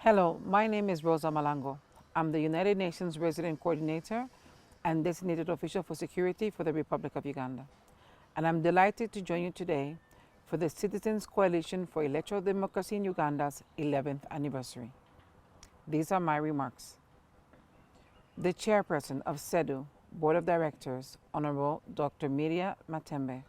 Hello, my name is ROSA Malango. I'm the United Nations Resident Coordinator and Designated Official for Security for the Republic of Uganda. And I'm delighted to join you today for the Citizens Coalition for Electoral Democracy in Uganda's 11th anniversary. These are my remarks. The Chairperson of CCEDU Board of Directors, Honorable Dr. Miria Matembe,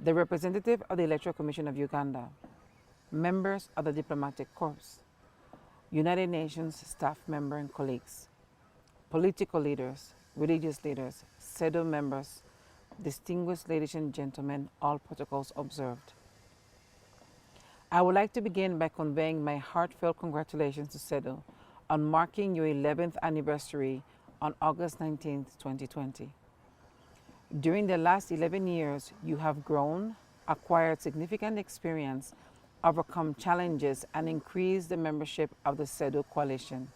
the representative of the Electoral Commission of Uganda, members of the Diplomatic Corps, United Nations staff member and colleagues, political leaders, religious leaders, CCEDU members, distinguished ladies and gentlemen, all protocols observed. I would like to begin by conveying my heartfelt congratulations to CCEDU on marking your 11th anniversary on August 19, 2020. During the last 11 years, you have grown, acquired significant experience, overcome challenges, and increased the membership of the CCEDU coalition.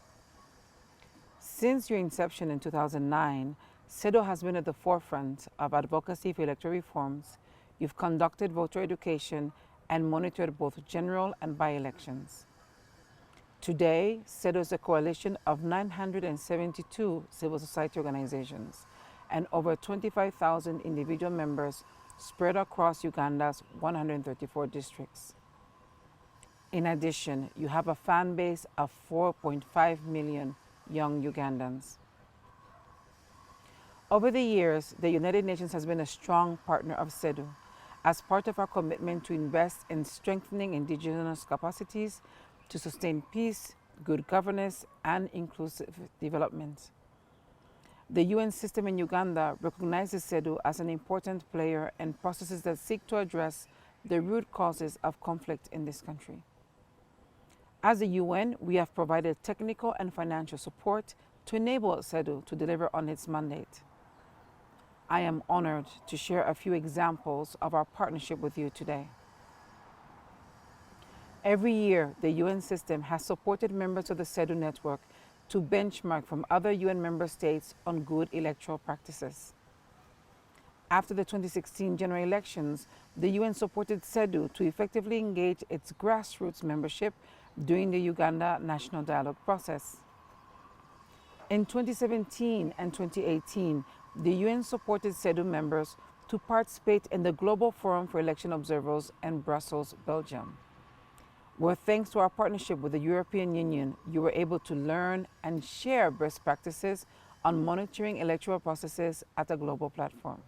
Since your inception in 2009, CCEDU has been at the forefront of advocacy for electoral reforms. You've conducted voter education and monitored both general and by-elections. Today, CCEDU is a coalition of 972 civil society organizations and over 25,000 individual members spread across Uganda's 134 districts. In addition, you have a fan base of 4.5 million young Ugandans. Over the years, the United Nations has been a strong partner of CCEDU as part of our commitment to invest in strengthening indigenous capacities to sustain peace, good governance, and inclusive development. The UN system in Uganda recognizes CCEDU as an important player in processes that seek to address the root causes of conflict in this country. As the UN, we have provided technical and financial support to enable CCEDU to deliver on its mandate. I am honored to share a few examples of our partnership with you today. Every year, the UN system has supported members of the CCEDU network to benchmark from other UN member states on good electoral practices. After the 2016 general elections, the UN supported CCEDU to effectively engage its grassroots membership during the Uganda National Dialogue process. In 2017 and 2018, the UN supported CCEDU members to participate in the Global Forum for Election Observers in Brussels, Belgium, where thanks to our partnership with the European Union, you were able to learn and share best practices on monitoring electoral processes at a global platform.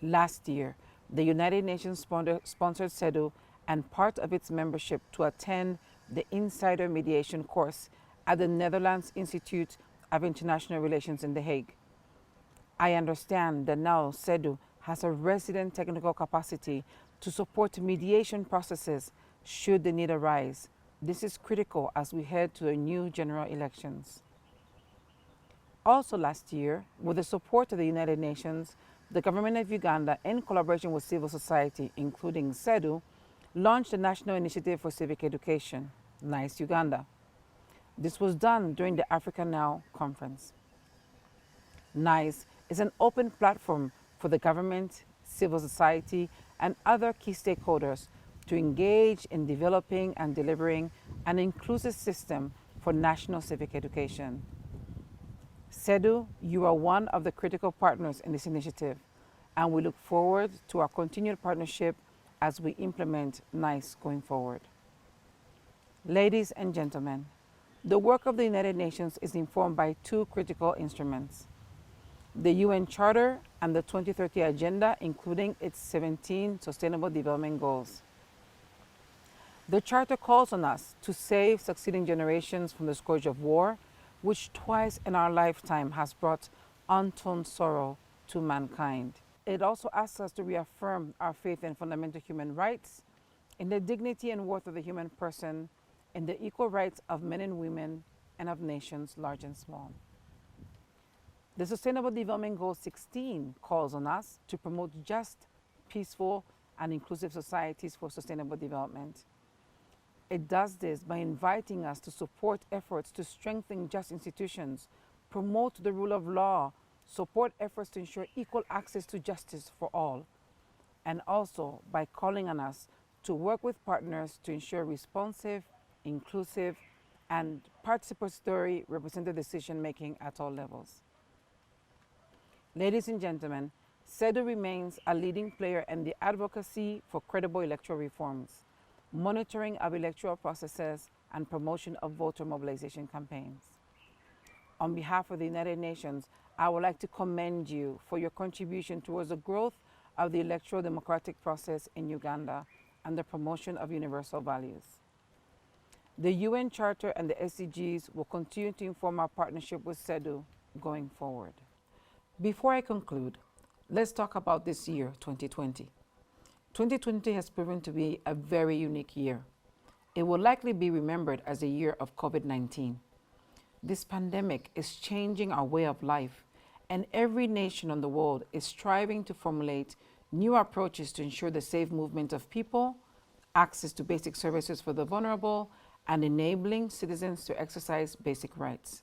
Last year, the United Nations sponsored CCEDU and part of its membership to attend the Insider Mediation course at the Netherlands Institute of International Relations in The Hague. I understand that now CCEDU has a resident technical capacity to support mediation processes should the need arise. This is critical as we head to the new general elections. Also last year, with the support of the United Nations, the government of Uganda, in collaboration with civil society, including CCEDU, launched a national initiative for civic education, NICE Uganda. This was done during the Africa Now conference. NICE is an open platform for the government, civil society, and other key stakeholders to engage in developing and delivering an inclusive system for national civic education. CCEDU, you are one of the critical partners in this initiative, and we look forward to our continued partnership as we implement NICE going forward. Ladies and gentlemen, the work of the United Nations is informed by two critical instruments: the UN Charter and the 2030 Agenda, including its 17 Sustainable Development Goals. The Charter calls on us to save succeeding generations from the scourge of war, which twice in our lifetime has brought untold sorrow to mankind. It also asks us to reaffirm our faith in fundamental human rights, in the dignity and worth of the human person, in the equal rights of men and women, and of nations large and small. The Sustainable Development Goal 16 calls on us to promote just, peaceful, and inclusive societies for sustainable development. It does this by inviting us to support efforts to strengthen just institutions, promote the rule of law, support efforts to ensure equal access to justice for all, and also by calling on us to work with partners to ensure responsive, inclusive, and participatory representative decision making at all levels. Ladies and gentlemen, CCEDU remains a leading player in the advocacy for credible electoral reforms, monitoring of electoral processes, and promotion of voter mobilization campaigns. On behalf of the United Nations, I would like to commend you for your contribution towards the growth of the electoral democratic process in Uganda and the promotion of universal values. The UN Charter and the SDGs will continue to inform our partnership with CCEDU going forward. Before I conclude, let's talk about this year, 2020. 2020 has proven to be a very unique year. It will likely be remembered as a year of COVID-19. This pandemic is changing our way of life, and every nation in the world is striving to formulate new approaches to ensure the safe movement of people, access to basic services for the vulnerable, and enabling citizens to exercise basic rights.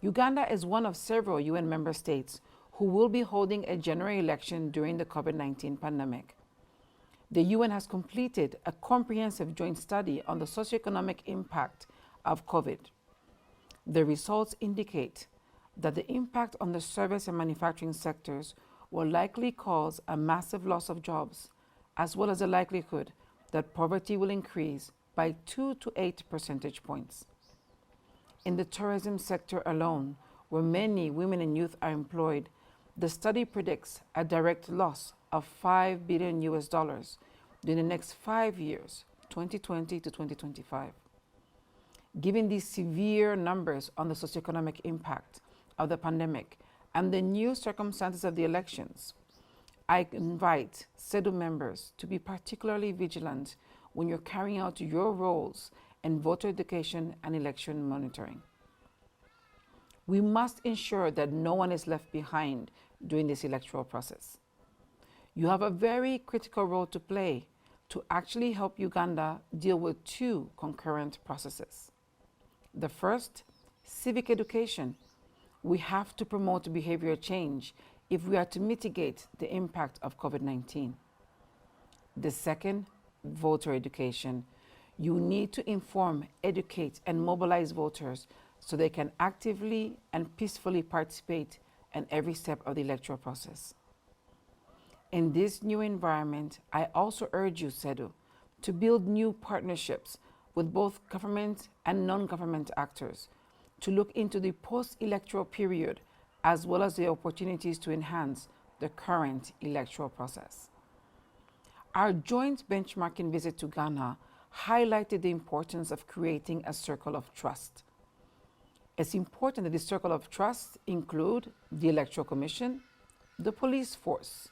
Uganda is one of several UN member states who will be holding a general election during the COVID-19 pandemic. The UN has completed a comprehensive joint study on the socioeconomic impact of COVID. The results indicate that the impact on the service and manufacturing sectors will likely cause a massive loss of jobs, as well as the likelihood that poverty will increase by 2 to 8 percentage points. In the tourism sector alone, where many women and youth are employed, the study predicts a direct loss of $5 billion during the next 5 years, 2020 to 2025. Given these severe numbers on the socioeconomic impact of the pandemic and the new circumstances of the elections, I invite CCEDU members to be particularly vigilant when you're carrying out your roles in voter education and election monitoring. We must ensure that no one is left behind during this electoral process. You have a very critical role to play to actually help Uganda deal with two concurrent processes. The first, civic education. We have to promote behavioral change if we are to mitigate the impact of COVID-19. The second, voter education. You need to inform, educate, and mobilize voters so they can actively and peacefully participate in every step of the electoral process. In this new environment, I also urge you, CCEDU, to build new partnerships with both government and non-government actors to look into the post-electoral period as well as the opportunities to enhance the current electoral process. Our joint benchmarking visit to Ghana highlighted the importance of creating a circle of trust. It's important that this circle of trust include the Electoral Commission, the Police Force,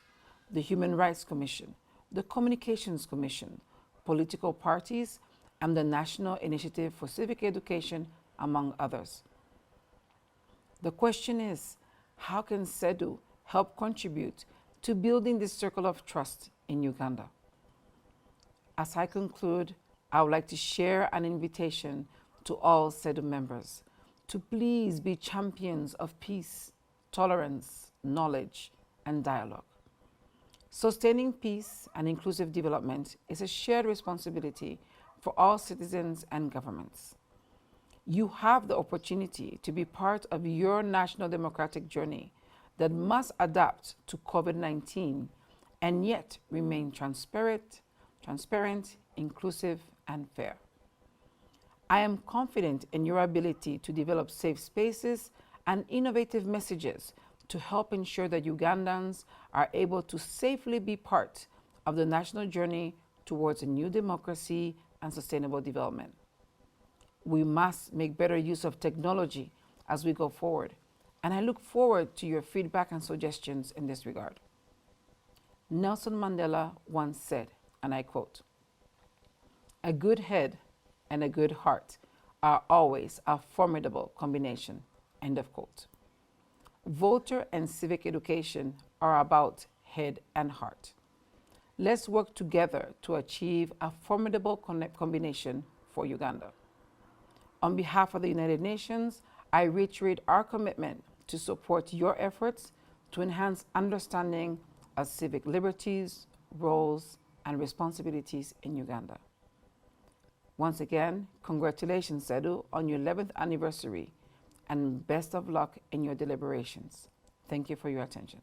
the Human Rights Commission, the Communications Commission, political parties, and the National Initiative for Civic Education, among others. The question is, how can CCEDU help contribute to building this circle of trust in Uganda? As I conclude, I would like to share an invitation to all CCEDU members to please be champions of peace, tolerance, knowledge, and dialogue. Sustaining peace and inclusive development is a shared responsibility for all citizens and governments. You have the opportunity to be part of your national democratic journey that must adapt to COVID-19 and yet remain transparent, inclusive, and fair. I am confident in your ability to develop safe spaces and innovative messages to help ensure that Ugandans are able to safely be part of the national journey towards a new democracy and sustainable development. We must make better use of technology as we go forward, and I look forward to your feedback and suggestions in this regard. Nelson Mandela once said, and I quote, "A good head and a good heart are always a formidable combination," end of quote. Voter and civic education are about head and heart. Let's work together to achieve a formidable combination for Uganda. On behalf of the United Nations, I reiterate our commitment to support your efforts to enhance understanding of civic liberties, roles, and responsibilities in Uganda. Once again, congratulations, CCEDU, on your 11th anniversary, and best of luck in your deliberations. Thank you for your attention.